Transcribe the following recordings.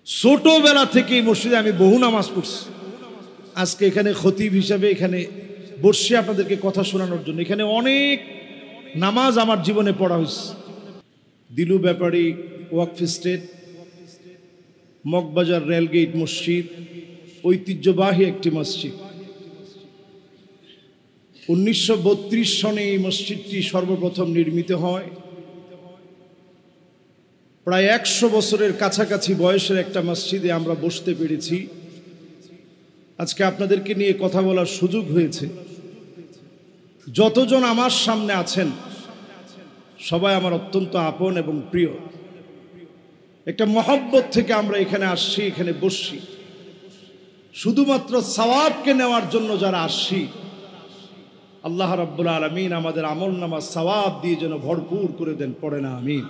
ছোটবেলা থেকেই মসজিদে আমি বহু নামাজ পড়ছি। আজকে এখানে খতিব হিসাবে এখানে বসছি আপনাদেরকে কথা শোনানোর জন্য। এখানে অনেক নামাজ আমার জীবনে পড়া হয়েছে। দিলু ব্যাপারী ওয়াকফ স্টেট, মগবাজার রেলগেট মসজিদ, ঐতিহ্যবাহী একটি মসজিদ। 1932 সনে এই মসজিদটি সর্বপ্রথম নির্মিত হয়। প্রায় 100 বছরের কাছাকাছি বয়সের একটা মসজিদে আমরা বসতে পেরেছি। আজকে আপনাদেরকে নিয়ে কথা বলার সুযোগ হয়েছে। যতজন আমার সামনে আছেন সবাই আমার অত্যন্ত আপন এবং প্রিয়। একটা মহব্বত থেকে আমরা এখানে আসছি, এখানে বসছি। শুধুমাত্র সওয়াবকে নেওয়ার জন্য যারা আসছি, আল্লাহ রাব্বুল আলামিন আমাদের আমল নামা সওয়াব দিয়ে যেন ভরপুর করে দেন, পড়ে না আমিন।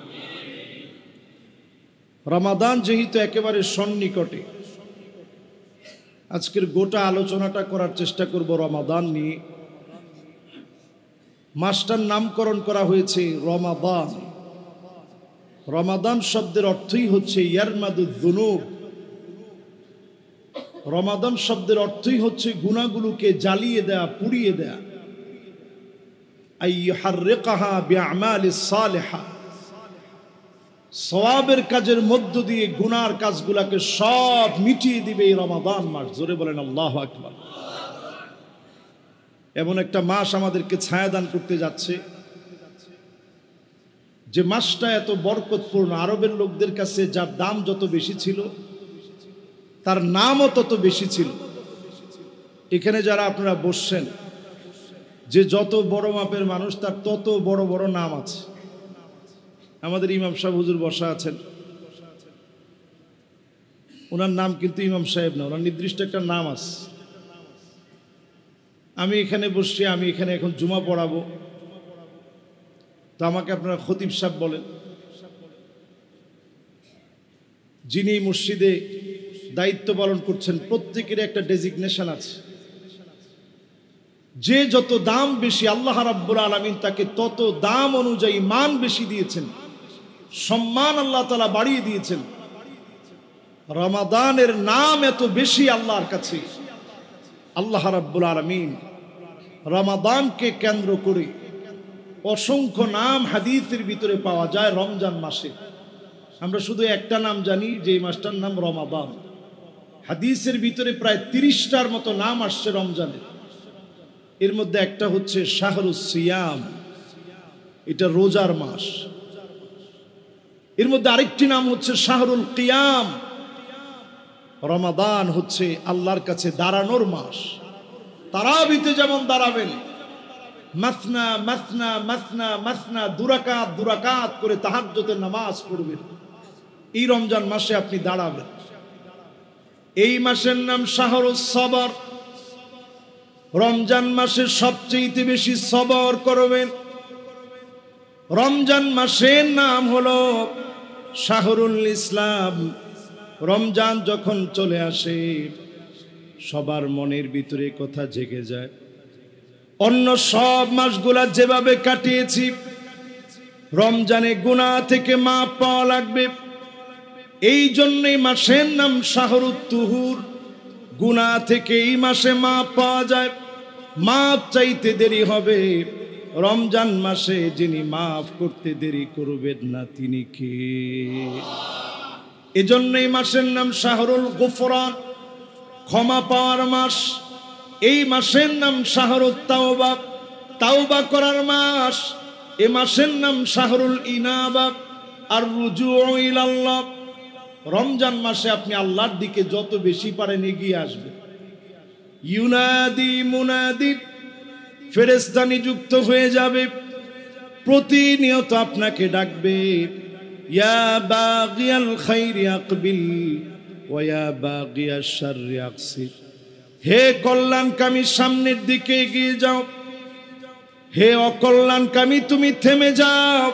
রমাদান যেহেতু একেবারে সন্নিকটে, আজকের গোটা আলোচনাটা করার চেষ্টা করব রমাদান নিয়ে। মাসটার নামকরণ করা হয়েছে রমাদান। রমাদান শব্দের অর্থই হচ্ছে ইয়ারমাদুদ যুনুব। রমাদান শব্দের অর্থই হচ্ছে গুনাহগুলোকে জ্বালিয়ে দেয়া, পুড়িয়ে দেয়া। আইয়ুহাররিকাহা বিআমালিস সালিহা, সওয়াবের কাজের মধ্য দিয়ে গুনার কাজগুলোকে সব মিটিয়ে দিবে এই রমাদান মাস। জোরে বলেন আল্লাহু আকবার। এমন একটা মাস আমাদেরকে ছায়া দান করতে যাচ্ছে, যে মাসটা এত বরকতপূর্ণ। আরবের লোকদের কাছে যার দাম যত বেশি ছিল, তার নামও তত বেশি ছিল। এখানে যারা আপনারা বসছেন, যে যত বড় মাপের মানুষ তার তত বড় বড় নাম আছে। আমাদের ইমাম সাহেব হুজুর বসা আছেন, ওনার নাম কিন্তু ইমাম সাহেব না, ওনার নির্দিষ্ট একটা নাম আছে। আমি এখানে বসছি, আমি এখানে এখন জুমা পড়াবো, তো আমাকে আপনারা খতিব সাহেব বলেন। যিনি মসজিদে দায়িত্ব পালন করছেন প্রত্যেকের একটা ডেজিগনেশন আছে। যে যত দাম বেশি, আল্লাহ রাব্বুল আলামিন তাকে তত দাম অনুযায়ী মান বেশি দিয়েছেন, সম্মান আল্লাহ তাআলা বাড়িয়ে দিয়েছেন। রমাদানের নাম এত বেশি আল্লাহর কাছে। আল্লাহ রাব্বুল আলামিন রমাদানকে কেন্দ্র করে অসংখ্য নাম হাদিসের ভিতরে পাওয়া যায়। রমজান মাসে আমরা শুধু একটা নাম জানি, যে এই মাসটার নাম রমাদান। হাদিসের ভিতরে প্রায় 30টার মতো নাম আসছে রমজানের। এর মধ্যে একটা হচ্ছে শাহরুস সিয়াম, এটা রোজার মাস। এর মধ্যে আরেকটি নাম হচ্ছে শাহরুল কিয়াম। রমাদান হচ্ছে আল্লাহর কাছে দাঁড়ানোর মাস। তারাবিতে যেমন দাঁড়াবেন, মাসনা মাসনা মাসনা মাসনা, দুরাকাত দুরাকাত করে তাহাজ্জুদের নামাজ পড়বেন, এই রমজান মাসে আপনি দাঁড়াবেন। এই মাসের নাম শাহরুস সবর। রমজান মাসে সবচেয়ে বেশি সবর করবেন। রমজান মাসের নাম হলো শাহরুল ইসলাম। রমজান যখন চলে আসে, সবার মনের ভিতরে কথা জেগে যায়, অন্য সব মাসগুলা যেভাবে কাটিয়েছি, রমজানে গুনাহ থেকে মাপ পাওয়া লাগবে। এই জন্যই মাসের নাম শাহরুত তুহুর। গুনাহ থেকে এই মাসে মাপ পাওয়া যায়। মাপ চাইতে দেরি হবে, রমজান মাসে যিনি মাফ করতে দেরি করবেন না তিনি কে? এজন্য এই মাসের নাম শাহরুল গুফরান, ক্ষমা পাওয়ার মাস। এই মাসের নাম শাহরুত তাওবা, তাওবা করার মাস। এ মাসের নাম শাহরুল ইনাবা আর রুজুউ ইলাল্লাহ। রমজান মাসে আপনি আল্লাহর দিকে যত বেশি পারেন এগিয়ে আসবেন। ইউনাদি মুনাদি, ফেরেশতা নিযুক্ত হয়ে যাবে, প্রতিনিয়ত আপনাকে ডাকবে, ইয়া বাগিয়াল খাইরি আকবিল ওয়া ইয়া বাগিয়াশ শাররি আকসির। হে কল্যাণকামী, সামনের দিকে এগিয়ে যাও। হে অকল্যাণকামী, তুমি থেমে যাও।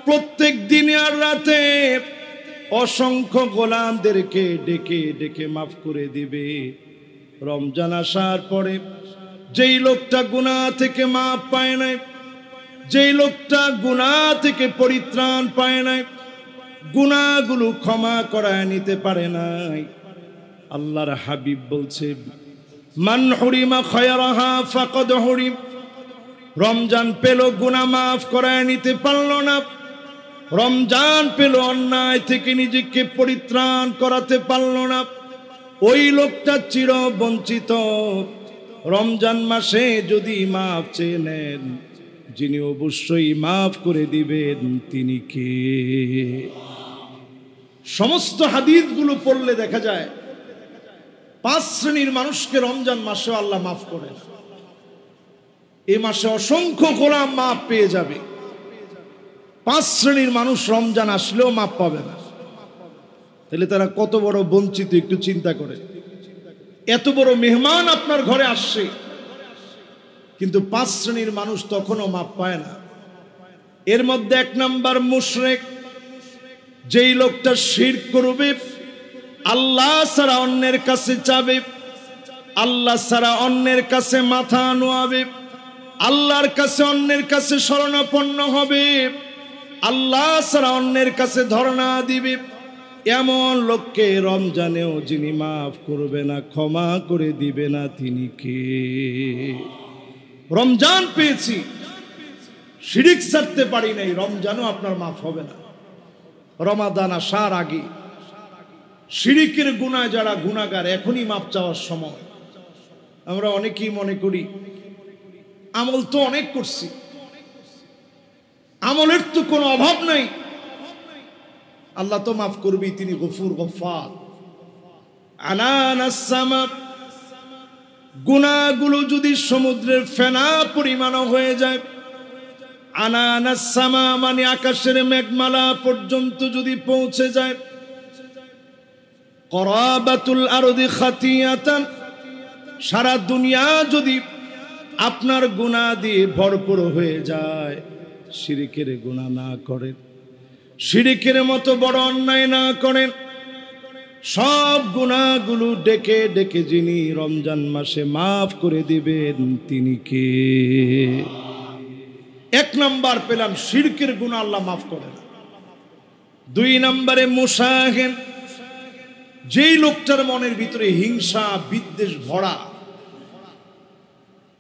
প্রত্যেক দিনে আর রাতে অসংখ্য গোলামদেরকে ডেকে ডেকে মাফ করে দিবে। রমজান আসার পরে যেই লোকটা গুনাহ থেকে মাপ পায় নাই, যেই লোকটা গুনাহ থেকে পরিত্রাণ পায় নাই, গুনাহগুলো ক্ষমা করায় নিতে পারে নাই। আল্লাহর হাবিব বলছে, মান হুরিমা খায়রাহা ফাকাদ হুরিম। রমজান পেল, গুনাহ মাফ করায় নিতে পারল না। রমজান পেল, অন্যায় থেকে নিজেকে পরিত্রাণ করাতে পারল না, ওই লোকটা চির বঞ্চিত। রমজান মাসে যদি মাফ চেয়ে নেন, যিনি অবশ্যই মাফ করে দিবেন তিনি কে? সমস্ত হাদিসগুলো পড়লে দেখা যায় 5 শ্রেণীর মানুষকে রমজান মাসে আল্লাহ মাফ করেন। এই মাসে অসংখ্য গোলাম মাফ পেয়ে যাবে। 5 শ্রেণীর মানুষ রমজান আসলেও মাফ পাবে না। তাহলে তারা কত বড় বঞ্চিত একটু চিন্তা করে। এত বড় মেহমান আপনার ঘরে আসছে, কিন্তু 5 শ্রেণীর মানুষ তখনও মাফ পায় না। এর মধ্যে 1 নাম্বার মুশরিক, যেই লোকটা শিরক করবে, আল্লাহ ছাড়া অন্যের কাছে চাবে, আল্লাহ ছাড়া অন্যের কাছে মাথা নোয়াবে, আল্লাহর কাছে অন্যের কাছে শরণাপন্ন হবে, আল্লাহ ছাড়া অন্যের কাছে ধর্ণা দিবে, এমন লোককে রমজানেও যিনি মাফ করবে না, ক্ষমা করে দিবে না, তিনি কে? রমজান পেয়েছি, শিরিক ছাড়তে পারি নাই, রমজানও আপনার মাফ হবে না। রমাদান আসার আগে শিরিকের গুনাহ যারা গুনাহগার, এখনই মাফ চাওয়ার সময়। আমরা অনেকেই মনে করি আমল তো অনেক করছি, আমলের তো কোনো অভাব নাই, আল্লাহ তো মাফ করবি, তিনি গফুর গফফার। আনানাস সামা, গুনাহগুলো যদি সমুদ্রের ফেনা পরিমাণও হয়ে যায়, আনানাস সামা মানে আকাশের মেঘমালা পর্যন্ত যদি পৌঁছে যায়, করাবাতুল আরদি খাতিয়াতান, সারা দুনিয়া যদি আপনার গুনাহ দিয়ে ভরপুর হয়ে যায়, শিরকের গুনাহ না করেন, শিরকের মতো বড় অন্যায় না করেন, সব গুনাহগুলো ডেকে ডেকে যিনি রমজান মাসে মাফ করে দিবেন তিনি কে? 1 নাম্বার পেলাম, শিরকের গুনাহ আল্লাহ মাফ করেন। 2 নম্বরে মুশাহিন, যেই লোকটার মনের ভিতরে হিংসা বিদ্বেষ ভরা,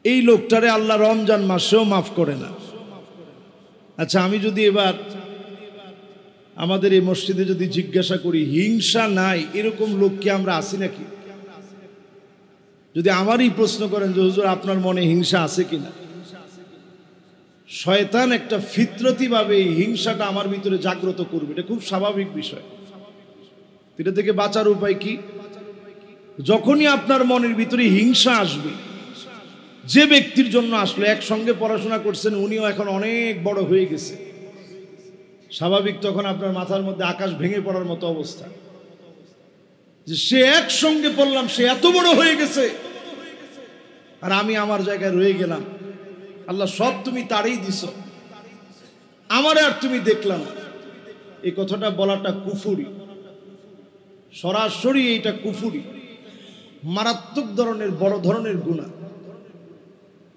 এই লোকটারে আল্লাহ রমজান মাসেও মাফ করে না। আচ্ছা, আমি যদি এবার আমাদের এই মসজিদে যদি জিজ্ঞাসা করি, হিংসা নাই এরকম লোক কি আমরা আছি নাকি? যদি আমারই প্রশ্ন করেন যে হুজুর আপনার মনে হিংসা আছে কিনা, শয়তান একটা ফিতরতি ভাবে এই হিংসাটা আমার ভিতরে জাগ্রত করবে, এটা খুব স্বাভাবিক বিষয়। এটা থেকে বাঁচার উপায় কি? যখনই আপনার মনের ভিতরে হিংসা আসবে, যে ব্যক্তির জন্য আসলে একসঙ্গে পড়াশোনা করছেন, উনিও এখন অনেক বড় হয়ে গেছে, স্বাভাবিক তখন আপনার মাথার মধ্যে আকাশ ভেঙে পড়ার মতো অবস্থা, যে সে একসঙ্গে পড়লাম, সে এত বড় হয়ে গেছে আর আমি আমার জায়গায় রয়ে গেলাম। আল্লাহ সব তুমি তারই দিছ, আমারে আর তুমি দেখলাম। এই কথাটা বলাটা কুফরি, সরাসরি এইটা কুফরি, মারাত্মক ধরনের বড় ধরনের গুনাহ।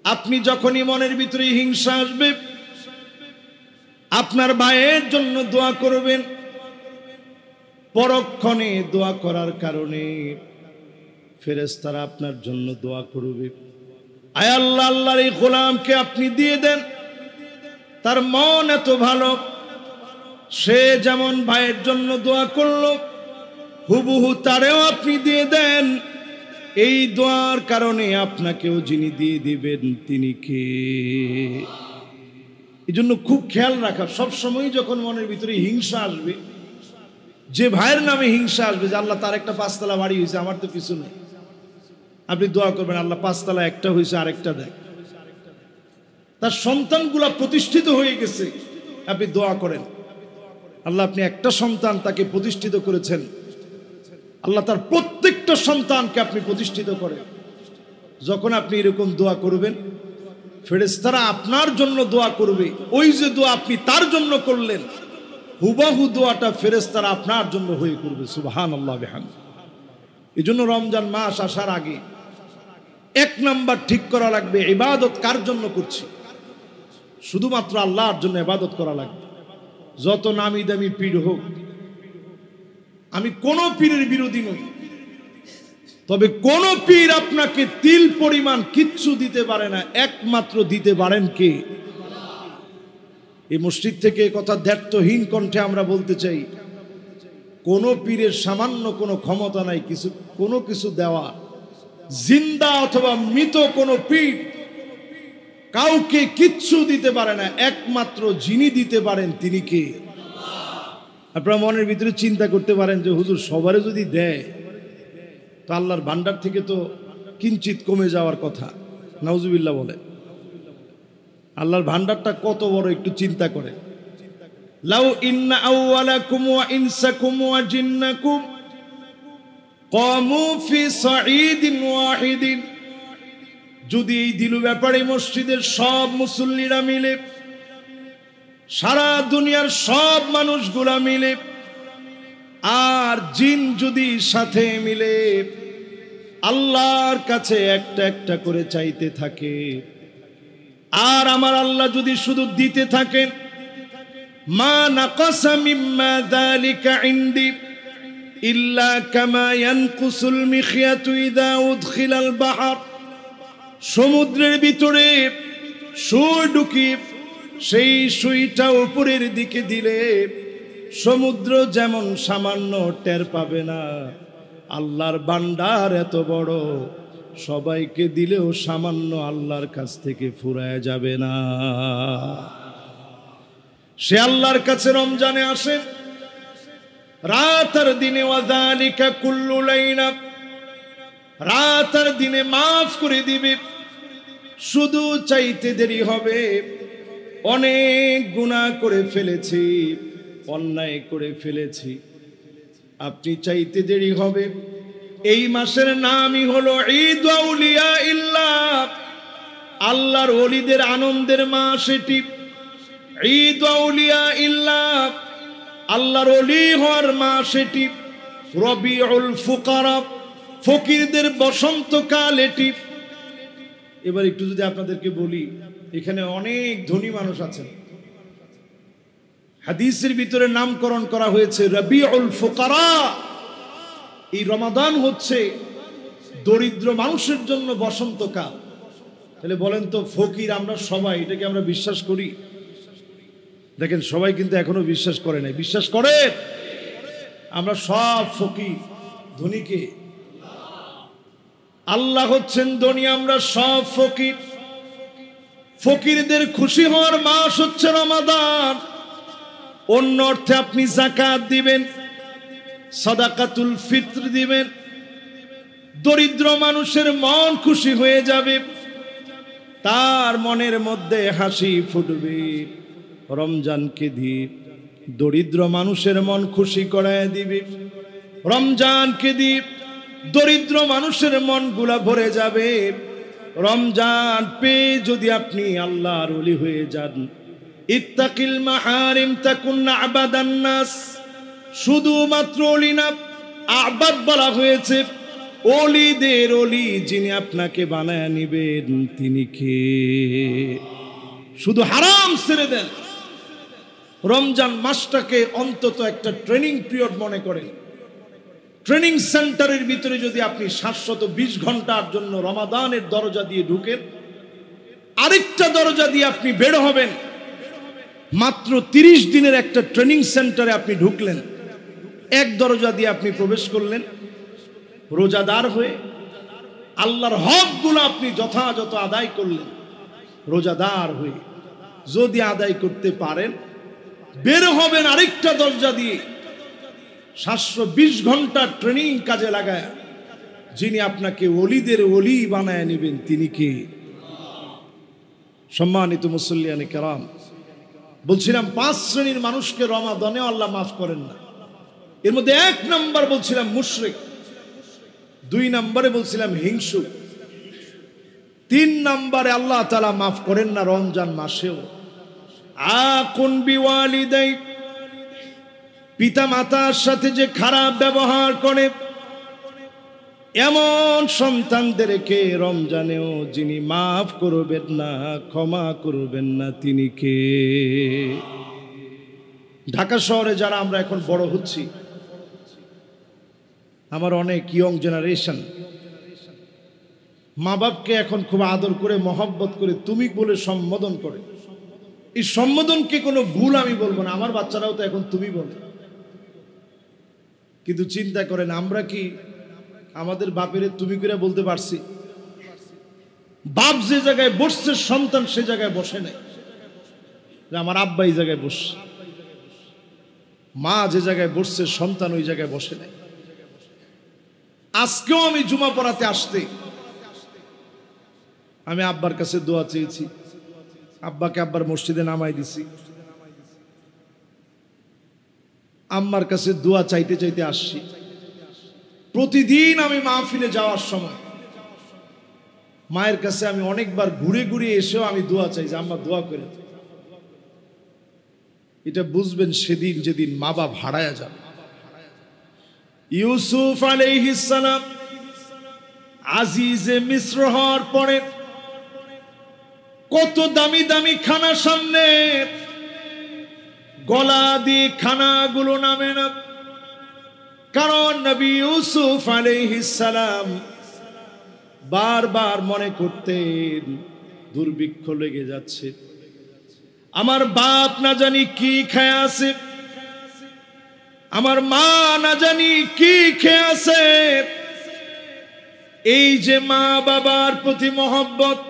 আপনি যখনই মনের ভিতরে হিংসা আসবে, আপনার ভাইয়ের জন্য দোয়া করবেন, পরক্ষণে দোয়া করার কারণে ফেরেশতারা আপনার জন্য দোয়া করবে। আয় আল্লাহ, আল্লাহর এই গোলামকে আপনি দিয়ে দেন, তার মন এত ভালো, সে যেমন ভাইয়ের জন্য দোয়া করলো হুবহু তারেও আপনি দিয়ে দেন। এই দোয়ার কারণে আপনাকেও যিনি দিয়ে দিবেন তিনি কে? এই জন্য খুব খেয়াল রাখা, সবসময় যখন মনের ভিতরে হিংসা আসবে, যে ভাইয়ের নামে হিংসা আসবে, যে আল্লাহ তার একটা 5 তলা বাড়ি হয়েছে, আমার তো কিছু নেই, আপনি দোয়া করবেন আল্লাহ 5 তলা একটা হয়েছে, আরেকটা দেয়। তার সন্তানগুলা প্রতিষ্ঠিত হয়ে গেছে, আপনি দোয়া করেন আল্লাহ আপনি একটা সন্তান তাকে প্রতিষ্ঠিত করেছেন, আল্লাহ তার প্রত্যেকটা সন্তানকে আপনি প্রতিষ্ঠিত করেন। যখন আপনি এরকম দোয়া করবেন, ফেরেশতারা আপনার জন্য দোয়া করবে। ওই যে দোয়া আপনি তার জন্য করলেন, হুবহু দোয়াটা ফেরেশতারা আপনার জন্য হয়ে করবে। সুবহানাল্লাহ বিহামদিহি। এই জন্য রমজান মাস আসার আগে 1 নাম্বার ঠিক করা লাগবে, ইবাদত কার জন্য করছি? শুধুমাত্র আল্লাহর জন্য ইবাদত করা লাগবে। যত নামি দামি পীর হোক, আমি কোন পীরের বিরোধী নই, তবে কোন পীর আপনাকে তিল পরিমাণ কিচ্ছু দিতে পারে না, একমাত্র দিতে পারেন কে? এই মসজিদ থেকে কথা দ্ব্যর্থহীন কণ্ঠে আমরা বলতে চাই, কোন পীরের সামান্য কোনো ক্ষমতা নাই কোনো কিছু দেওয়া। জিন্দা অথবা মৃত কোন পীর কাউকে কিচ্ছু দিতে পারে না, একমাত্র যিনি দিতে পারেন তিনি কে? আপনারা মনের ভিতরে চিন্তা করতে পারেন যে হুজুর সবারে যদি দেয় তো আল্লাহর ভান্ডার থেকে তো কিঞ্চিত কমে যাওয়ার কথা। নাউজুবিল্লাহ বলে। আল্লাহর ভান্ডারটা কত বড় একটু চিন্তা করে। লাউ ইন্না আউওয়ালাকুম ওয়া ইনসাকুম ওয়া জিন্নাকুম কামু ফি সাঈদিন ওয়াহিদিন, যদি এই দিলু ব্যাপারে মসজিদের সব মুসল্লিরা মিলে, সারা দুনিয়ার সব মানুষগুলা মিলে, আর জিন যদি সাথে মিলে আল্লাহর কাছে একটা একটা করে চাইতে থাকে, আর আমার আল্লাহ যদি শুধু দিতে থাকেন, মা নাকাসা মিম্মা যালিকা ইনদি ইল্লা কামা ইয়ানকুসুল মিখিয়াতু ইযা উদখিলাল বাহর, সমুদ্রের ভিতরে সুই ঢুকিয়ে সেই সুইটা উপরের দিকে দিলে সমুদ্র যেমন সামান্য টের পাবে না, আল্লাহর ভান্ডার এত বড়, সবাইকে দিলেও সামান্য আল্লাহর কাছ থেকে ফুরায় যাবে না। সে আল্লাহর কাছে রমজানে আসেন রাত আর দিনে, ওয়াযালিকা কুল্লু লাইলা, রাত আর দিনে মাফ করে দিবে, শুধু চাইতে দেরি হবে। অনেক গুনাহ করে ফেলেছি, অন্যায় করে ফেলেছি, আপনি চাইতে দেরি হবে। এই মাসের নামই হলো ঈদ আউলিয়া ইল্লাহ, আল্লাহর ওলিদের আনন্দের মাস এটি। ঈদ আউলিয়া ইল্লাহ, আল্লাহর ওলি হওয়ার মাস এটি। রবিউল ফুকারা, ফকিরদের বসন্তকাল এটি। এবার একটু যদি আপনাদেরকে বলি, এখানে অনেক ধনী মানুষ আছেন, হাদিসের ভিতরে নামকরণ করা হয়েছে রবিউল ফুকারা। এই রমাদান হচ্ছে দরিদ্র মানুষের জন্য বসন্তকাল। তাহলে বলেন তো, ফকির আমরা সবাই, এটাকে আমরা বিশ্বাস করি? দেখেন সবাই কিন্তু এখনো বিশ্বাস করে নাই। বিশ্বাস করেন? আমরা সব ফকির। ধনীকে আল্লাহ হচ্ছেন ধনী, আমরা সব ফকির। ফকিরদের খুশি হওয়ার মাস হচ্ছে রমাদান। অন্য অর্থে আপনি যাকাত দিবেন, সাদাকাতুল ফিত্র দিবেন, দরিদ্র মানুষের মন খুশি হয়ে যাবে, তার মনের মধ্যে হাসি ফুটবে। রমজানকে দিয়ে দরিদ্র মানুষের মন খুশি করায় দিবে। রমজানকে দিয়ে দরিদ্র মানুষের মনগুলা ভরে যাবে। রমজান পেয়ে যদি আপনি আল্লাহর ওলি হয়ে যান, ইত্তাকিল মাহারিম তাকুন আবাদান নাস, শুধুমাত্র ওলি না, আবাদ বলা হয়েছে। ওলিদের ওলি যিনি আপনাকে বানায় নিবেন তিনি কে? শুধু হারাম ছেড়ে দেন। রমজান মাসটাকে অন্তত একটা ট্রেনিং পিরিয়ড মনে করেন। ট্রেনিং সেন্টারের ভিতরে যদি আপনি 720 ঘন্টার জন্য রমাদানের দরজা দিয়ে ঢুকেন, আরেকটা দরজা দিয়ে আপনি বের হবেন। মাত্র 30 দিনের একটা ট্রেনিং সেন্টারে আপনি ঢুকলেন, এক দরজা দিয়ে আপনি প্রবেশ করলেন রোজাদার হয়ে। আল্লাহর হকগুলো আপনি যথাযথ আদায় করলেন রোজাদার হয়ে। যদি আদায় করতে পারেন, বের হবেন আরেকটা দরজা দিয়ে। 720 ঘন্টা ট্রেনিং কাজে লাগায় যিনি আপনাকে ওলিদের ওলি বানায় নেবেন তিনি কে? সম্মানিত মুসল্লিয়ানে কেরাম, বলছিলাম 5 শ্রেণীর মানুষকে রমাদানে আল্লাহ মাফ করেন না। এর মধ্যে 1 নাম্বার বলছিলাম মুশরিক, 2 নম্বরে বলছিলাম হিংসুক, 3 নম্বরে আল্লাহ তাআলা মাফ করেন না রমজান মাসেও। আকুন বিওয়ালিদাই, পিতা মাতার সাথে যে খারাপ ব্যবহার করে এমন সন্তানদেরকে রমজানেও যিনি মাফ করবেন না, ক্ষমা করবেন না তিনি কে? ঢাকা শহরে যারা আমরা এখন বড় হচ্ছি, আমার অনেক ইয়ং জেনারেশন মা বাপকে এখন খুব আদর করে মহব্বত করে তুমি বলে সম্বোধন করে। এই সম্বোধনকে কোনো ভুল আমি বলবো না, আমার বাচ্চারাও তো এখন তুমি বলে। কিন্তু চিন্তা করেন আমরা কি আমাদের বাপের তুমি করে বলতে পারছি? বাপ যে জায়গায় বসছে সন্তান সে জায়গায় বসে নাই। আমার আব্বা এই জায়গায় বসছে, মা যে জায়গায় বসছে সন্তান ওই জায়গায় বসে নাই। আজকেও আমি জুমা পড়াতে আসতে আমি আব্বার কাছে দোয়া চেয়েছি, আব্বাকে আব্বার মসজিদে নামাই দিছি, আম্মার কাছে দোয়া চাইতে চাইতে আসছি। প্রতিদিন আমি মাহফিলে যাওয়ার সময় মায়ের কাছে আমি অনেকবার ঘুরে ঘুরে এসেও আমি দোয়া চাই যে আম্মা দোয়া করে। এটা বুঝবেন সেদিন যেদিন মা বাপ হারায়া যাবে। ইউসুফ আলাইহিস সালাম আজিজে মিস্র হওয়ার পরে কত দামি দামি খানা সামনে, গলা দিয়ে খানাগুলো নামে না, কারণ নবী ইউসুফ আলাইহিস সালাম বারবার মনে করতেন দুর্ভিক্ষ লেগে যাচ্ছে, আমার বাপ না জানি কি খেয়ে আছে, আমার মা না জানি কি খেয়ে আছে। এই যে মা বাবার প্রতি মহব্বত,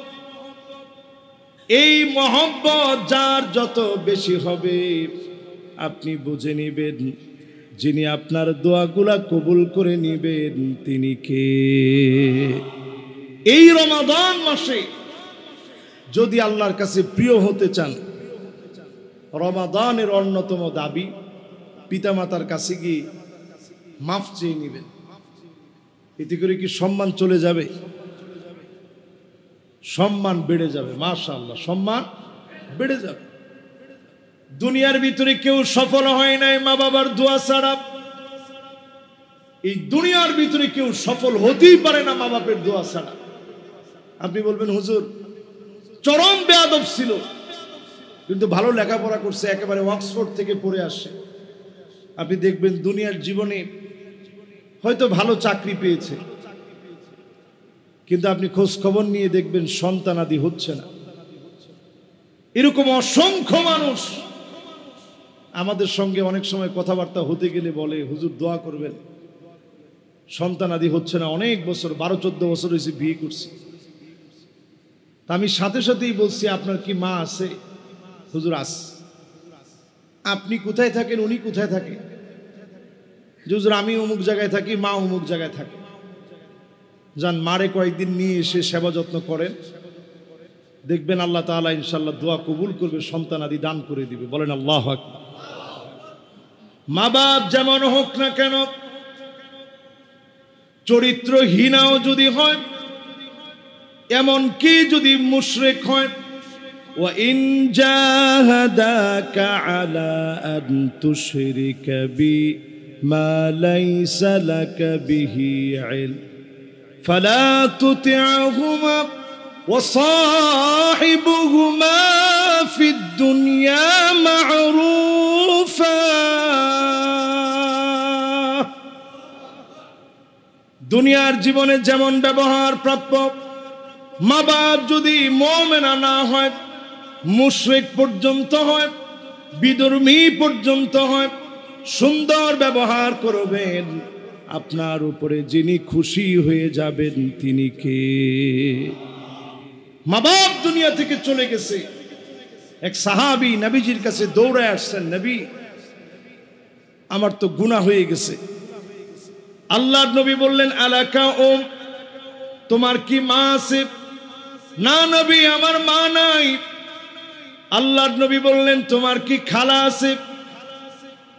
এই মহব্বত যার যত বেশি হবে আপনি বুঝে নিবেন যিনি আপনার দোয়াগুলা কবুল করে নিবেন তিনি কে। এই রমাদান মাসে যদি আল্লাহর কাছে প্রিয় হতে চান, রমাদানের অন্যতম দাবি পিতামাতার কাছে গিয়ে মাফ চেয়ে নিবেন। এতে করে কি সম্মান চলে যাবে? সম্মান বেড়ে যাবে, মাশাআল্লাহ সম্মান বেড়ে যাবে। দুনিয়ার ভিতরে কেউ সফল হয় নাই মা বাবার দোয়া ছাড়া। এই দুনিয়ার ভিতরে কেউ সফল হতেই পারে না মা বাপের দোয়া ছাড়া। আপনি বলবেন হুজুর চরম বেয়াদব ছিল কিন্তু ভালো লেখাপড়া করছে, একেবারে অক্সফোর্ড থেকে পড়ে আসে। আপনি দেখবেন দুনিয়ার জীবনে হয়তো ভালো চাকরি পেয়েছে, কিন্তু আপনি খোঁজ খবর নিয়ে দেখবেন সন্তানাদি হচ্ছে না। এরকম অসংখ্য মানুষ আমাদের সঙ্গে অনেক সময় কথাবার্তা হতে গেলে বলে হুজুর দোয়া করবেন, সন্তানাদি হচ্ছে না, অনেক বছর 12-14 বছর হয়েছে বিয়ে করছি। তা আমি সাথে সাথেই বলছি আপনার কি মা আছে? হুজুর আস। আপনি কোথায় থাকেন, উনি কোথায় থাকে? হুজুর আমি অমুক জায়গায় থাকি, মা অমুক জায়গায় থাকে। যান মারে কয়েকদিন নিয়ে এসে সেবা যত্ন করেন, দেখবেন আল্লাহ তাআলা ইনশাআল্লাহ দোয়া কবুল করবে, সন্তানাদি দান করে দিবে। বলেন আল্লাহু আকবার। মা বাপ যেমন হোক না কেন, চরিত্রহীনাও যদি হয়, এমন কি যদি মুশরিক হয়, ওয়া ইন জাহাদাকা আলা আন তুশরিকা বি মা লাইসা লাকা বিহি ইলম ফালা তুতি'হুমা ওয়া সাহিবুহুমা ফিদ দুনিয়া মা'রুফা। দুনিয়ার জীবনে যেমন ব্যবহার প্রাপ্য, মা বাপ যদি মুমিনা না হয়, মুশরিক পর্যন্ত হয়, বিধর্মী পর্যন্ত হয়, সুন্দর ব্যবহার করবেন, আপনার উপরে যিনি খুশি হয়ে যাবেন তিনি কে? মা বাপ দুনিয়া থেকে চলে গেছে। এক সাহাবী নবীজির কাছে দৌড়ে আসছেন, নবী আমার তো গুনাহ হয়ে গেছে। আল্লাহর নবী বললেন আলাকা ওম, তোমার কি মা আছে? না নবী আমার মা নাই। আল্লাহর নবী বললেন তোমার কি খালা আছে?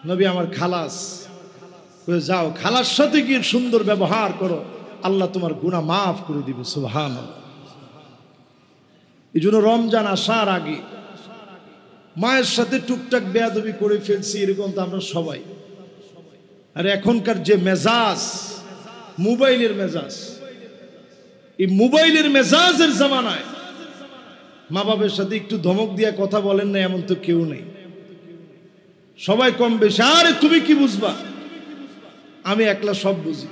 নবী আমার খালা আছে। যাও খালার সাথে গিয়ে সুন্দর ব্যবহার করো, আল্লাহ তোমার গুনাহ মাফ করে দিবে। সুবহানাল্লাহ। এই জন্য রমজান আসার আগে মায়ের সাথে টুকটাক বেয়াদবি করে ফেলছি, এরকম তো আমরা সবাই। আর এখনকার যে মেজাজ, মোবাইলের মেজাজ, এই মোবাইলের মেজাজের জামানায় মা বাবার সাথে একটু ধমক দিয়া কথা বলেন না এমন তো কেউ নেই। সবাই কম বেশি, আরে তুমি কি বুঝবা, আমি একলা সব বুঝি।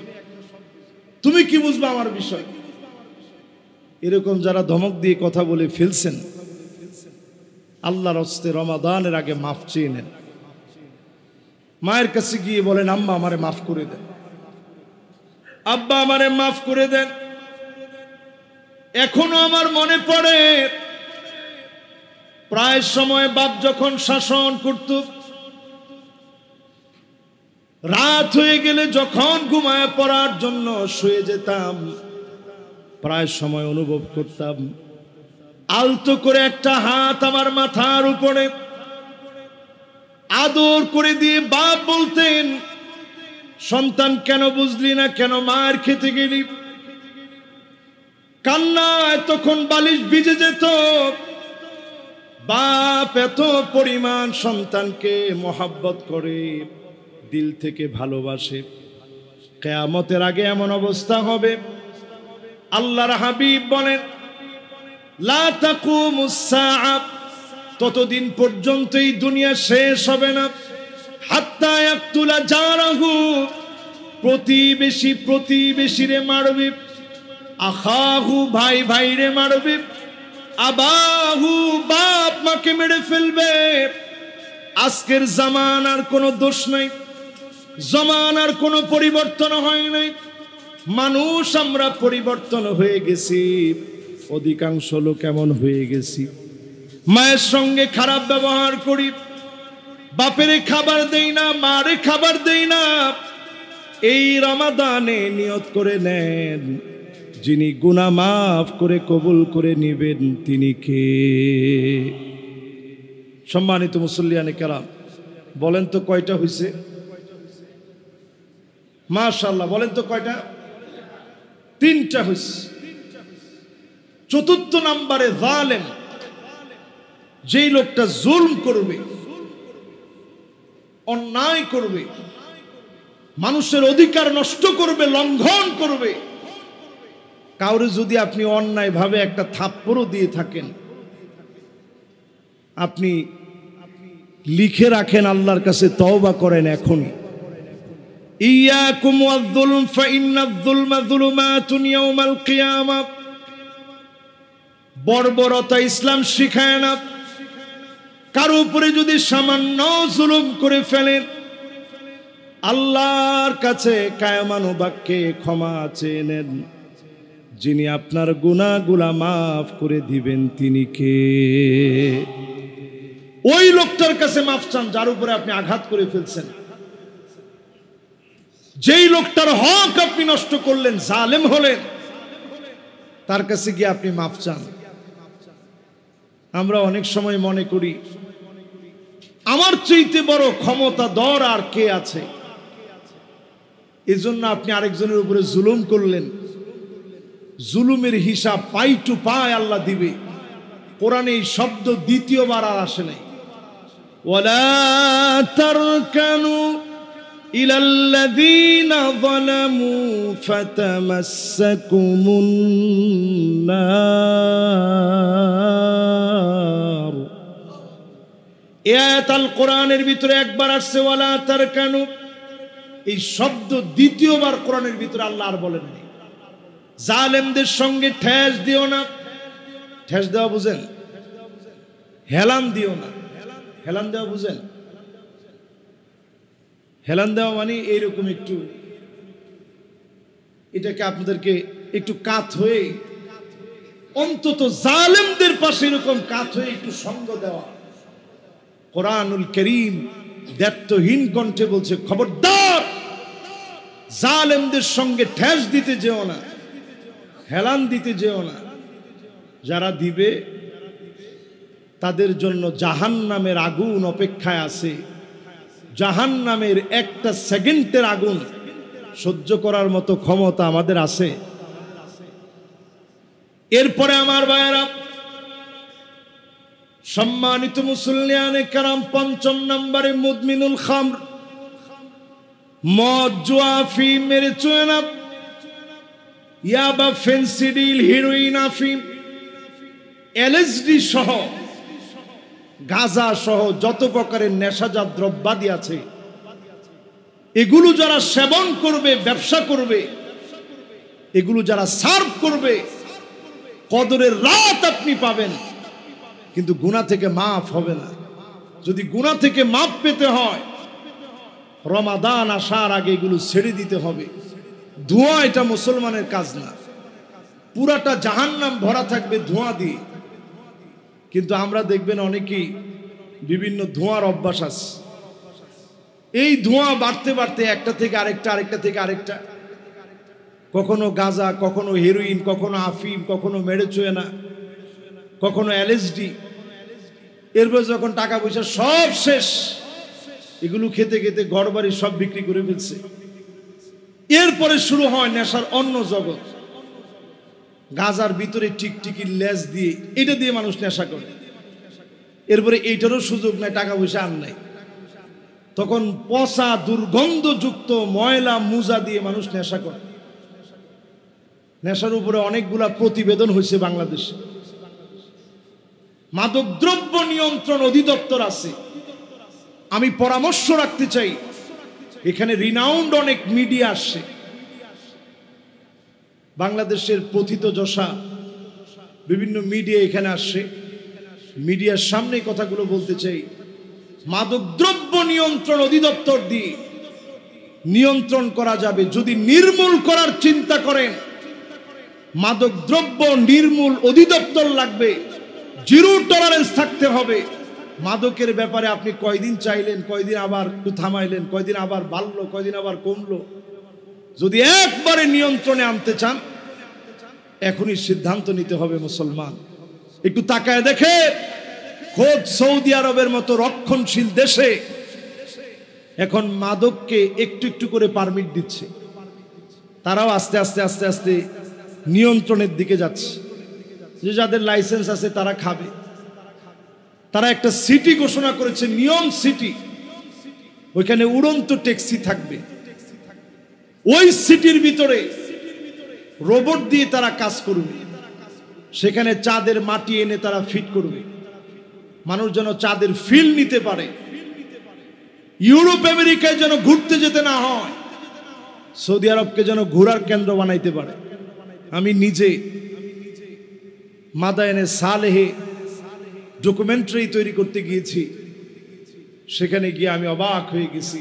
তুমি কি বুঝবা আমার বিষয়? এরকম যারা ধমক দিয়ে কথা বলে ফেলছেন, আল্লাহর হস্তে রমাদানের আগে মাফ চেয়ে নেন। মায়ের কাছে গিয়ে বলেন, আম্মা আমারে মাফ করে দেন, আব্বা আমারে মাফ করে দেন। এখনো আমার মনে পড়ে, প্রায় সময় বাপ যখন শাসন করত, রাত হয়ে গেলে যখন ঘুমায় পড়ার জন্য শুয়ে যেতাম, প্রায় সময় অনুভব করতাম আলতো করে একটা হাত আমার মাথার উপরে আদর করে দিয়ে বাপ বলতেন, সন্তান কেন বুঝলি না, কেন মার খেতে গেলি? কান্নায় তখন বালিশ ভিজে যেত। বাপ এত পরিমাণ সন্তানকে মহাব্বত করে, দিল থেকে ভালোবাসে। কিয়ামতের আগে এমন অবস্থা হবে, আল্লাহর হাবিব বলেন, লা তাকুমুস সাআ, ততদিন পর্যন্ত এই দুনিয়া শেষ হবে না, হাত্তা ইয়াকতুলা জারাহু, প্রতিবেশী প্রতিবেশীরে মারবে, আখাহু ভাই ভাইরে মারবে, আবাহু বাপ মাকে মেরে ফেলবে। আজকের জামানার কোনো দোষ নাই, জামানার কোনো পরিবর্তন হয় নাই। মানুষ আমরা পরিবর্তন হয়ে গেছি, অধিকাংশ লোক এমন হয়ে গেছি, মায়ের সঙ্গে খারাপ ব্যবহার করি, বাপেরে খাবার দেই না, মারে খাবার দেই না। এই রমাদানে নিয়ত করে নেন, যিনি গুনাহ মাফ করে কবুল করে নিবেন তিনি কে? সম্মানিত মুসল্লিয়ানে কেরাম, বলেন তো কয়টা হইছে? মাশাআল্লাহ, বলেন তো কয়টা? 3টা হইছে। চতুর্থ নম্বরে জালেম, যেই লোকটা জুলম করবে, অন্যায় করবে, মানুষের অধিকার নষ্ট করবে, লঙ্ঘন করবে। কাউরে যদি আপনি অন্যায় ভাবে একটা থাপ্পড়ও দিয়ে থাকেন, আপনি লিখে রাখেন, আল্লাহর কাছে তওবা করেন এখনই। ইয়াকুম ওয়াজ-যুলম ফাইন্নাজ-যুলমা যুলুমাতুন ইয়াওমাল কিয়ামাহ। বর্বরতা ইসলাম শিখায় না। কারো উপরে যদি সামান্য জুলুম করে ফেলেন, আল্লাহর কাছে কায়মানুবাক্যে ক্ষমা চেয়ে নেন, যিনি আপনার গুনাহগুলা মাফ করে দিবেন তিনি কে? ওই লোকটার কাছে মাফ চান যার উপরে আপনি আঘাত করে ফেলছেন, যেই লোকটার হক আপনি নষ্ট করলেন, জালেম হলেন, তার কাছে গিয়ে আপনি মাফ চান। আমরা অনেক সময় মনে করি আমার চাইতে বড় ক্ষমতাধর আর কে আছে, এজন্য আপনি আরেকজনের উপরে জুলুম করলেন। জুলুমের হিসাব পাই টু পাই আল্লাহ দিবে। কোরআনে এই শব্দ দ্বিতীয়বার আর আসে নাই। ওয়ালা তারকানু ইলাল্লাযীনা যালামু ফাতামাসসাকুমুন নার। এই আয়াত আল কোরআনের ভিতরে একবার আসছে ওয়ালা তারকানু, এই শব্দ দ্বিতীয়বার কোরআনের ভিতরে আল্লাহ আর বলেন নাই। জালেমদের সঙ্গে ঠেস দিও না। ঠেস দেওয়া বুঝেন? হেলান দিও না। হেলান দেওয়া বুঝেন? হেলান দেওয়া মানে এইরকম একটু, এটাকে আপনাদেরকে একটু কাত হয়ে, অন্তত জালেমদের পাশে এরকম কাত হয়ে একটু সঙ্গ দেওয়া। কোরআনুল কারীম দায়িত্বহীন কণ্ঠে বলছে, খবরদার জালেমদের সঙ্গে ঠেস দিতে যেও না, হেলান দিতে যেও না। যারা দিবে তাদের জন্য জাহান্নামের আগুন অপেক্ষায় আছে। জাহান্নামের একটা সেকেন্ডের আগুন সহ্য করার মতো ক্ষমতা আমাদের আছে? এরপরে আমার ভাইয়েরা, সম্মানিত মুসল্লিয়ানে কেরাম, ৫ম নম্বরে মুদমিনুল খামর, মদ, জুয়া, আফিম, মেরিজুয়ানা, ইয়াবা, ফেন্সিডিল, হিরোইন, আফিম, এলএসডি সহ, গাঁজা সহ যত প্রকারের নেশাজাত দ্রব্যাদি আছে, এগুলো যারা সেবন করবে, ব্যবসা করবে, এগুলো যারা সার্ভ করবে কদরের রাত আপনি পাবেন, কিন্তু গুনাহ থেকে মাফ হবে না। যদি গুনাহ থেকে মাফ পেতে হয় রমাদান আসার আগে এগুলো ছেড়ে দিতে হবে। ধোঁয়া এটা মুসলমানের কাজ না, পুরাটা জাহান্নাম ভরা থাকবে ধোঁয়া দিয়ে। কিন্তু আমরা দেখবেন অনেকেই বিভিন্ন ধোঁয়ার অভ্যাস আছে, এই ধোঁয়া বাড়তে বাড়তে একটা থেকে আরেকটা, আরেকটা থেকে আরেকটা, কখনো গাঁজা, কখনো হেরোইন, কখনো আফিম, কখনো মেরেচুয়েনা, কখনো এলএসডি। এরপর যখন টাকা পয়সা সব শেষ, এগুলো খেতে খেতে ঘরবাড়ি সব বিক্রি করে ফেলছে। এরপরে শুরু হয় নেশার অন্য জগৎ। গাঁজার ভিতরে টিকটিকির লেজ দিয়ে, এটা দিয়ে মানুষ নেশা করে। এরপরে এইটারও সুযোগ নাই, টাকা পয়সা আর নাই, তখন পচা দুর্গন্ধযুক্ত ময়লা মুজা দিয়ে মানুষ নেশা করে। নেশার উপরে অনেকগুলা প্রতিবেদন হয়েছে বাংলাদেশে। মাদকদ্রব্য নিয়ন্ত্রণ অধিদপ্তর আছে, আমি পরামর্শ রাখতে চাই, এখানে রিনাউন্ড অনেক মিডিয়া আসছে, বাংলাদেশের পথিতযশা বিভিন্ন মিডিয়া এখানে আসছে। মিডিয়ার সামনে কথাগুলো বলতে চাই। মাদকদ্রব্য নিয়ন্ত্রণ অধিদপ্তর দিয়ে নিয়ন্ত্রণ করা যাবে। যদি নির্মূল করার চিন্তা করেন, মাদকদ্রব্য নির্মূল অধিদপ্তর লাগবে, জিরো টলারেন্স থাকতে হবে। মাদকের ব্যাপারে আপনি কয়দিন চাইলেন, কয়দিন আবার একটু থামাইলেন, কয়দিন আবার বাড়লো, কয়দিন আবার কমলো। যদি একবারে নিয়ন্ত্রণে আনতে চান, এখনই সিদ্ধান্ত নিতে হবে মুসলমান। একটু তাকায় দেখে, খোদ সৌদি আরবের মতো রক্ষণশীল দেশে এখন মাদককে একটু একটু করে পারমিট দিচ্ছে, তারাও আস্তে আস্তে আস্তে আস্তে নিয়ন্ত্রণের দিকে যাচ্ছে। যে যাদের লাইসেন্স আছে তারা খাবে। তারা একটা সিটি ঘোষণা করেছে, নিয়ম সিটি, ওইখানে উড়ন্ত ট্যাক্সি থাকবে। ওই সিটির ভিতরে রোবট দিয়ে তারা কাজ করবে, সেখানে চাঁদের মাটি এনে তারা ফিট করবে, মানুষ যেন চাঁদের ফিল নিতে পারে। ইউরোপ আমেরিকায় যেন ঘুরতে যেতে না হয়, সৌদি আরবকে যেন ঘোরার কেন্দ্র বানাইতে পারে। আমি নিজে মাদায়েনে সালেহে ডকুমেন্টারি তৈরি করতে গিয়েছি, সেখানে গিয়ে আমি অবাক হয়ে গেছি।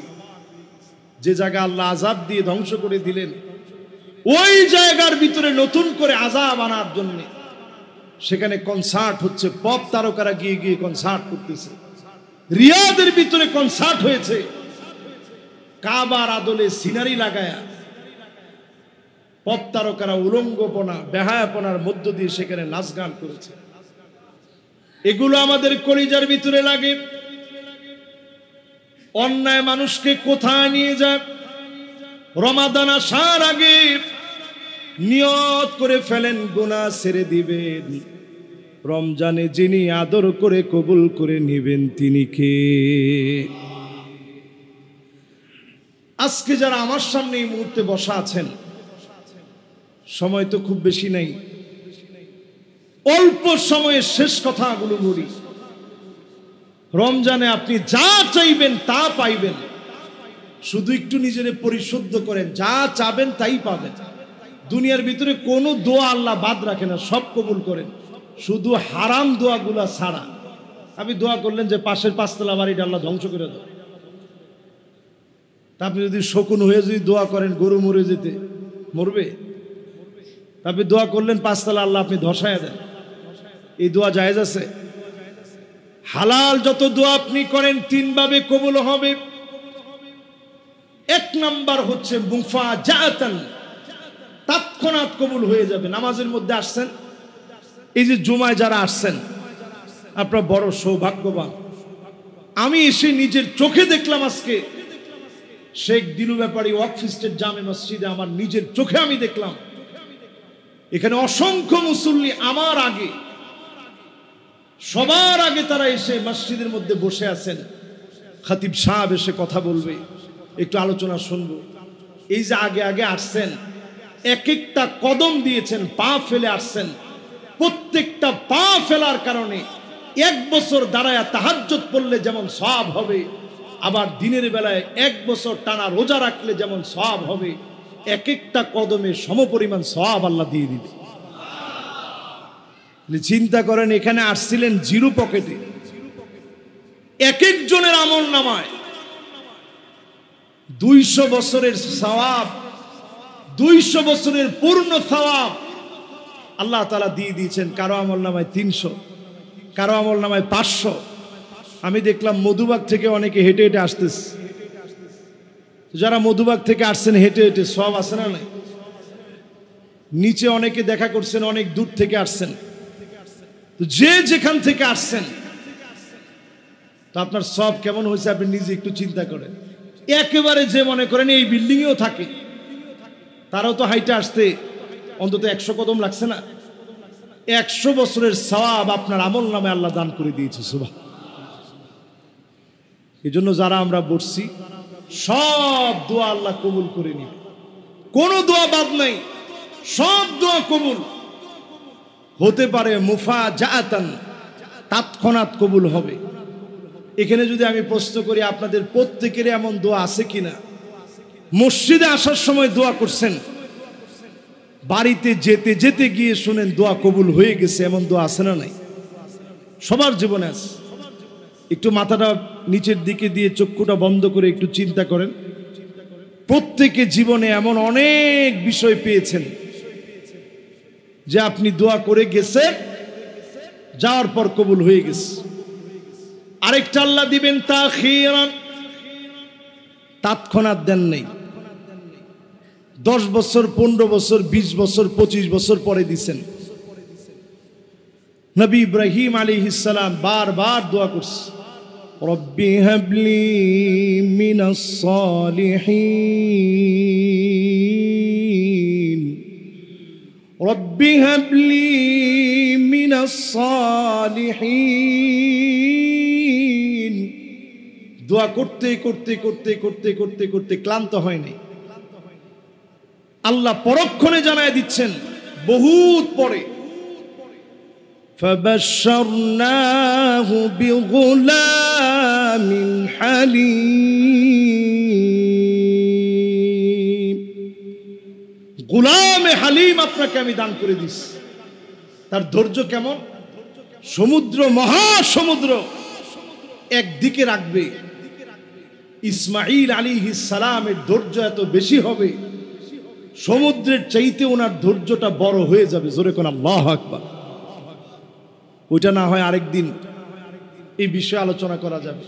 যে জায়গা আল্লাহ আযাব দিয়ে ধ্বংস করে দিলেন, ওই জায়গার ভিতরে নতুন করে আযাব আনার জন্য সেখানে কনসার্ট হচ্ছে। পপ তারকারা গিয়ে গিয়ে কনসার্ট করতেছে। রিয়াদের ভিতরে কনসার্ট হয়েছে, কাবার আদলে সিনারি লাগায়া পপ তারকারা উলঙ্গপনা বেহায়াপনার মধ্য দিয়ে সেখানে নাচ গান করেছে। এগুলো আমাদের কলিজার ভিতরে লাগে। অন্যায় মানুষকে কোথায় নিয়ে যায়? রমাদান আসার আগে নিয়ত করে ফেলেন গুনাহ ছেড়ে দিবেন। রমজানে যিনি আদর করে কবুল করে নেবেন তিনি কে? আজকে যারা আমার সামনে এই মুহূর্তে বসা আছেন, সময় তো খুব বেশি নাই, অল্প সময়ে শেষ কথাগুলো বলি। রমজানে আপনি যা চাইবেন তা পাইবেন, শুধু একটু নিজের পরিশুদ্ধ করেন, যা চাবেন তাই পাবেন। দুনিয়ার ভিতরে কোনো দোয়া আল্লাহ বাদ রাখে না, সব কবুল করেন, শুধু হারাম দোয়াগুলা ছাড়া। আপনি দোয়া করলেন যে পাশের পাঁচতলা বাড়িটা আল্লাহ ধ্বংস করে দাও, তা আপনি যদি শকুন হয়ে যদি দোয়া করেন গরু মরে যেতে, মরবে? আপনি দোয়া করলেন পাঁচতলা আল্লাহ আপনি ধসায়া দেন, এই দোয়া জায়েজ আছে? হালাল যত দোয়া আপনি করেন তিনভাবে কবুল হবে। এক নাম্বার হচ্ছে মুফাজাতান, তৎক্ষণাৎ কবুল হয়ে যাবে। নামাজের মধ্যে আসছেন, এই যে জুমায় যারা আসছেন আপনারা বড় সৌভাগ্যবান। আমি এসে নিজের চোখে দেখলাম, আজকে শেখ দিলু ব্যাপারী ওয়াকফ স্টেট জামে মসজিদে আমার নিজের চোখে আমি দেখলাম এখানে অসংখ্য মুসল্লি আমার আগে, সবার আগে তারা এসে মসজিদের মধ্যে বসে আছেন। খতিব সাহেব এসে কথা বলবে, একটু আলোচনা শুনবো। এই যে আগে আগে আসছেন, এক একটা কদম দিয়েছেন, পা ফেলে আসছেন। প্রত্যেকটা পা ফেলার কারণে এক বছর দাঁড়ায় তাহাজ্জুদ পড়লে যেমন সওয়াব হবে, আবার দিনের বেলায় এক বছর টানা রোজা রাখলে যেমন সওয়াব হবে, এক একটা কদমে সমপরিমাণ সওয়াব আল্লাহ দিয়ে দিবে। চিন্তা করেন, এখানে আসছিলেন জিরো পকেটে, এক একজনের আমল নামায় 200 বছরের সওয়াব, 200 বছরের পূর্ণ সওয়াব আল্লাহ তাআলা দিয়ে দিয়েছেন। কারো আমল নামায় 300, কারো আমল নামায় 500। আমি দেখলাম মধুবাগ থেকে অনেকে হেঁটে হেঁটে আসতেছে। যারা মধুবাগ থেকে আসছেন হেঁটে হেঁটে, সব আছে না নাই? নিচে অনেকে দেখা করছেন, অনেক দূর থেকে আসছেন। তো যে যেখান থেকে আসছেন, তো আপনার সব কেমন হয়েছে আপনি নিজে একটু চিন্তা করেন। একেবারে যে মনে করেন এই বিল্ডিংয়েও থাকে, তারাও তো হাইটে আসতে অন্তত 100 কদম লাগছে না? 100 বছরের সওয়াব আপনার আমল নামে আল্লাহ দান করে দিয়েছে। সুবহান। এই জন্য যারা আমরা বসছি, সব দোয়া আল্লাহ কবুল করে নিবে, কোনো দোয়া বাদ নাই, সব দোয়া কবুল হতে পারে। মুফাজাআতান, তৎক্ষণাৎ কবুল হবে। এখানে যদি আমি প্রশ্ন করি, আপনাদের প্রত্যেকের এমন দোয়া আছে কিনা মসজিদে আসার সময় দোয়া করছেন, বাড়িতে যেতে যেতে গিয়ে শুনেন দোয়া কবুল হয়ে গেছে, এমন দোয়া আছে না নাই? সবার জীবনে আছে। একটু মাথাটা নিচের দিকে দিয়ে চক্ষুটা বন্ধ করে একটু চিন্তা করেন। প্রত্যেকে জীবনে এমন অনেক বিষয় পেয়েছেন যে আপনি দোয়া করে গেছেন, যাওয়ার পর কবুল হয়ে গেছে। আরেকটা আল্লাহ দিবেন তাখিরান, তৎক্ষণাৎ দেন নাই। 10 বছর, 15 বছর, 20 বছর, 25 বছর পরে দিছেন। নবী ইব্রাহিম আলাইহিস সালাম বারবার দোয়া করছে, রব্বি হাবলি মিনাস সালিহিন, রব্বি হাবলি মিনাস সালিহিন। দোয়া করতে করতে করতে করতে করতে করতে ক্লান্ত হয়নি। আল্লাহ পরক্ষণে জানায় দিচ্ছেন বহুত পরে, ফাবাশশারনাহু বিগুলামিন হালিম। গুলামে হালিম আপনাকে আমি দান করে দিচ্ছি। তার ধৈর্য কেমন? সমুদ্র, মহাসমুদ্র একদিকে রাখবে, ইসমাঈল আলাইহিস সালামের ধৈর্য এত বেশি হবে, সমুদ্রের চাইতে ওনার ধৈর্যটা বড় হয়ে যাবে। জোরে কোন আল্লাহু আকবার। ওইটা না হয় আরেকদিন এই বিষয়ে আলোচনা করা যাবে।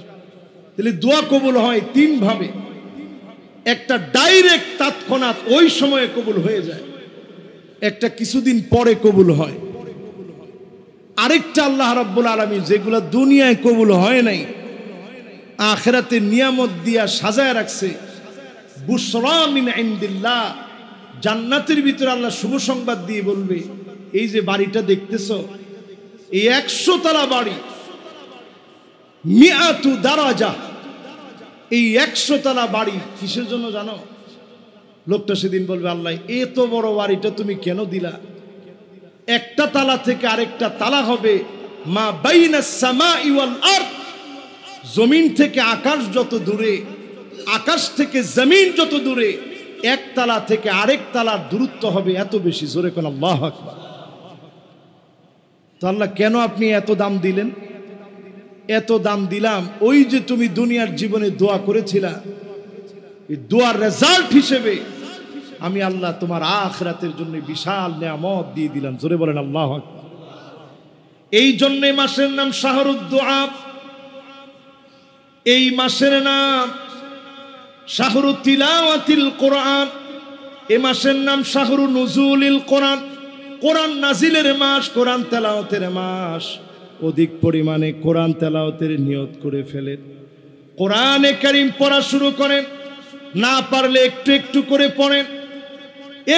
তাহলে দোয়া কবুল হয় 3 ভাবে। একটা ডাইরেক্ট তৎক্ষণাৎ ওই সময়ে কবুল হয়ে যায়, একটা কিছুদিন পরে কবুল হয়, আরেকটা আল্লাহ রাব্বুল আলামিন যেগুলো দুনিয়ায় কবুল হয় নাই, আখিরাতে নিয়ামত দিয়া সাজায় রাখছে। বুশরা মিন ইনদিল্লাহ, জান্নাতের ভিতরে আল্লাহ শুভ সংবাদ দিয়ে বলবে, এই যে বাড়িটা দেখতেছো, এই 100 তলা বাড়ি, মিআতু দারাজা, এই 100 তলা বাড়ি কিসের জন্য জানো? লোকটা সেদিন বলবে, আল্লাহ এত বড় বাড়িটা তুমি কেন দিলা? একটা তালা থেকে আরেকটা তালা হবে মা বাইনাস সামাই ওয়াল আরদ, জমিন থেকে আকাশ যত দূরে, আকাশ থেকে জমিন যত দূরে, এক তালা থেকে আরেক তালার দূরত্ব হবে এত বেশি। জোরে কোন আল্লাহু আকবার। তো আল্লাহ কেন আপনি এত দাম দিলেন? এত দাম দিলাম, ওই যে তুমি দুনিয়ার জীবনে দোয়া করেছিলা, এই দোয়ার রেজাল্ট হিসেবে আমি আল্লাহ তোমার আখিরাতের জন্য বিশাল নিয়ামত দিয়ে দিলাম। জোরে বলেন আল্লাহু আকবার। এই জন্য মাসের নাম শাহরুদ দোয়া, এই মাসের নাম শাহরু তিলাওয়াতিল কোরআন, এই মাসের নাম শাহরু নুজুলিল কোরআন। কোরআন নাজিলের মাস, কোরআন তেলাওয়াতের মাস। অধিক পরিমাণে কোরআন তেলাওয়াতের নিয়ত করে ফেলেন, কোরআনে কারীম পড়া শুরু করেন। না পারলে একটু একটু করে পড়েন।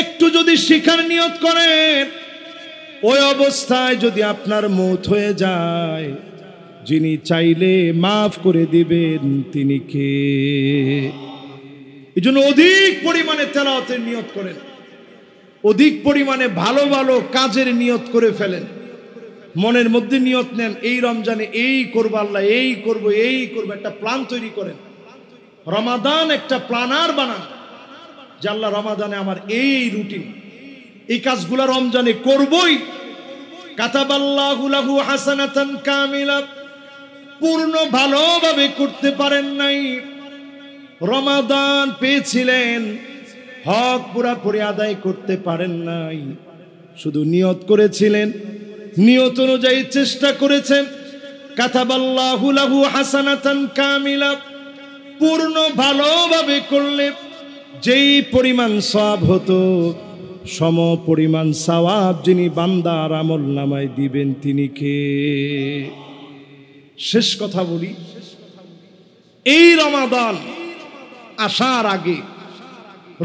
একটু যদি শিখার নিয়ত করেন, ওই অবস্থায় যদি আপনার মওত হয়ে যায়, যিনি চাইলে মাফ করে দিবেন তিনি কে? এই জন্য অধিক পরিমাণে তেলাওয়াতের নিয়ত করেন, অধিক পরিমাণে ভালো ভালো কাজের নিয়ত করে ফেলেন। মনের মধ্যে নিয়ত নেন, এই রমজানে এই করবো আল্লাহ, এই করবো, এই করবো। একটা প্ল্যান তৈরি করেন। রমাদান একটা প্ল্যানার বানান। যে আল্লাহ রমাদানে আমার এই রুটিন, এই কাজগুলো রমজানে করবই। কাতাবাল্লাহু লাহু হাসানাতান কামিলা, পূর্ণ ভালোভাবে করতে পারেন নাই, রমাদান পেয়েছিলেন, হক পুরাপুরি আদায় করতে পারেন নাই, শুধু নিয়ত করেছিলেন, নিয়ত অনুযায়ী চেষ্টা করেছেন। কাতাবাল্লাহু লাহু হাসানাতান কামিলা, পূর্ণ ভালোভাবে করলে যেই পরিমাণ সওয়াব হতো, সম পরিমাণ সওয়াব যিনি বান্দার আমল নামায় দিবেন তিনি কে? শেষ কথা বলি, এই রমাদান আসার আগে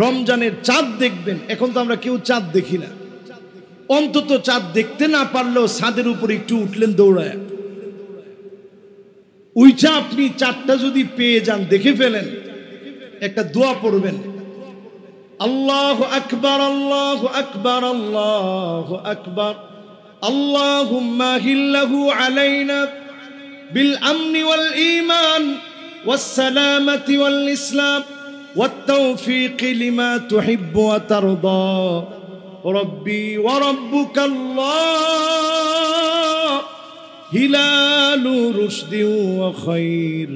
রমজানের চাঁদ দেখবেন। এখন তো আমরা কেউ চাঁদ দেখি না, অন্তত চাঁদ দেখতে না পারলেও ছাদের উপর একটু উঠলেন দৌড়ায়, উইটা আপনি চাঁদটা যদি পেয়ে যান, দেখে ফেলেন, একটা দোয়া পড়বেন, আল্লাহু আকবার আল্লাহু আকবার আল্লাহু আকবার, আল্লাহুম্মা হিল্লাহু আলাইনা বিল আমনি ওয়াল ঈমান ওয়াস সালামাতি ওয়াল ইসলাম ওয়াত তাওফীক লিমা তুহিব্বু ওয়া তারদা রব্বি ওয়া রাব্বুকাল্লাহ হিলালু রুশদি ওয়া খায়র।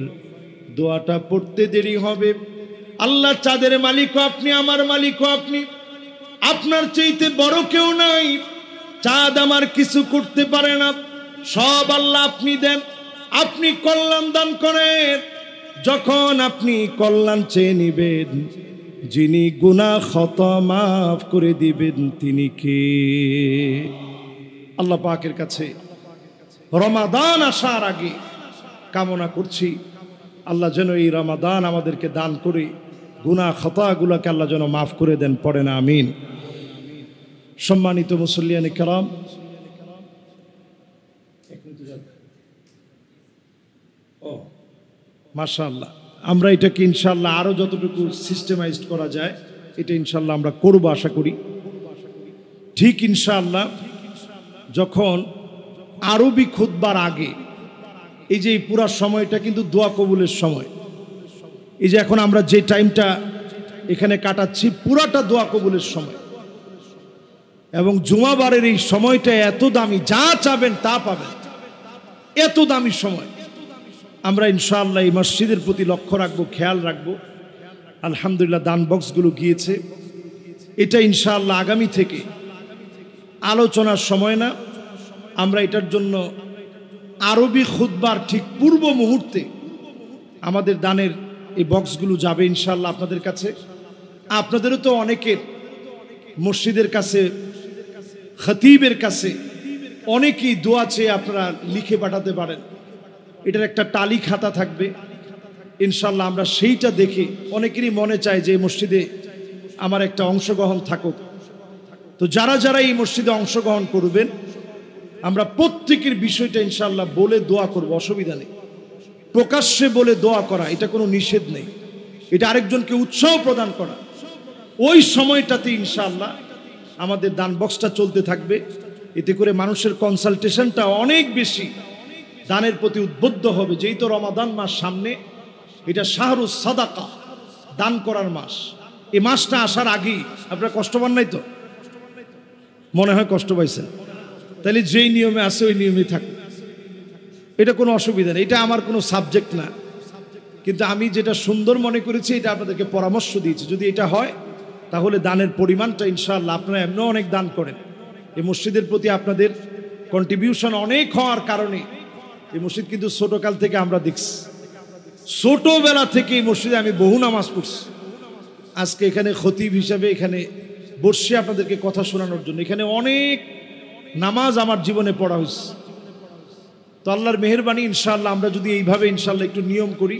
দোয়াটা পড়তে দেরি হবে। আল্লাহ চাঁদের মালিকও আপনি, আমার মালিকও আপনি, আপনার চাইতে বড় কেউ নাই। চাঁদ আমার কিছু করতে পারে না, সব আল্লাহ আপনি দেন, আপনি কল্যাণ দান করেন। যখন আপনি কল্যাণ চেয়ে নিবেন, যিনি গুনাহ খতা মাফ করে দিবেন তিনি কে? আল্লাহ পাকের কাছে রমাদান আসার আগে কামনা করছি, আল্লাহ যেন এই রমাদান আমাদেরকে দান করে গুনাহ খতাগুলোকে আল্লাহ যেন মাফ করে দেন। পড়ে না আমিন। সম্মানিত মুসল্লিয়ানে কেরাম, মাশাআল্লাহ, আমরা এটাকে ইনশাআল্লাহ আরো যতটুকু সিস্টেমাইজড করা যায় এটা ইনশাআল্লাহ আমরা করব আশা করি। ঠিক ইনশাআল্লাহ যখন আরবি খুতবার আগে, এই যে এই পুরা সময়টা কিন্তু দোয়া কবুলের সময়, এই যে এখন আমরা যে টাইমটা এখানে কাটাচ্ছি পুরাটা দোয়া কবুলের সময়, এবং জুমাবারের এই সময়টা এত দামি, যা চাবেন তা পাবেন, এত দামি সময়। আমরা ইনশাআল্লাহ এই মসজিদের প্রতি লক্ষ্য রাখবো, খেয়াল রাখবো। আলহামদুলিল্লাহ দান বক্সগুলো গিয়েছে, এটা ইনশাআল্লাহ আগামী থেকে আলোচনার সময় না, আমরা এটার জন্য আরবি খুতবার ঠিক পূর্ব মুহূর্তে আমাদের দানের এই বক্সগুলো যাবে ইনশাআল্লাহ আপনাদের কাছে। আপনাদেরও তো অনেকের মসজিদের কাছে, খতিবের কাছে অনেকেই দোয়া চেয়ে আপনারা লিখে পাঠাতে পারেন। এটার একটা টালি খাতা থাকবে ইনশাআল্লাহ। আমরা সেইটা দেখে অনেকেরই মনে চায় যে এই মসজিদে আমার একটা অংশগ্রহণ থাকুক। তো যারা যারা এই মসজিদে অংশগ্রহণ করবেন, আমরা প্রত্যেকের বিষয়টা ইনশাআল্লাহ বলে দোয়া করব, অসুবিধা নেই। প্রকাশ্যে বলে দোয়া করা এটা কোনো নিষেধ নেই, এটা আরেকজনকে উৎসাহ প্রদান করা। ওই সময়টাতে ইনশাআল্লাহ আমাদের দান বক্সটা চলতে থাকবে, এতে করে মানুষের কনসালটেশনটা অনেক বেশি দানের প্রতি উদ্বুদ্ধ হবে। যেই তো রমাদান মাস সামনে, এটা শাহরুস সাদাকা, দান করার মাস। এই মাসটা আসার আগেই আপনারা কষ্ট পান নাই তো? মনে হয় কষ্ট পাইছেন, তাহলে যেই নিয়মে আছে ওই নিয়মেই থাকুন, এটা কোনো অসুবিধা নেই। এটা আমার কোনো সাবজেক্ট না, কিন্তু আমি যেটা সুন্দর মনে করেছি এটা আপনাদেরকে পরামর্শ দিয়েছি। যদি এটা হয় তাহলে দানের পরিমাণটা ইনশাআল্লাহ, আপনারা এমনও অনেক দান করেন, এই মসজিদের প্রতি আপনাদের কন্ট্রিবিউশন অনেক হওয়ার কারণে এই মসজিদ কিন্তু ছোটকাল থেকে আমরা দেখছি, ছোটবেলা থেকে এই মসজিদে আমি বহু নামাজ পড়ছি। আজকে এখানে খতিব হিসাবে এখানে বসে আপনাদেরকে কথা শোনানোর জন্য, এখানে অনেক নামাজ আমার জীবনে পড়া হয়েছে। তো আল্লাহর মেহেরবানি ইনশাআল্লাহ আমরা যদি এইভাবে ইনশাআল্লাহ একটু নিয়ম করি,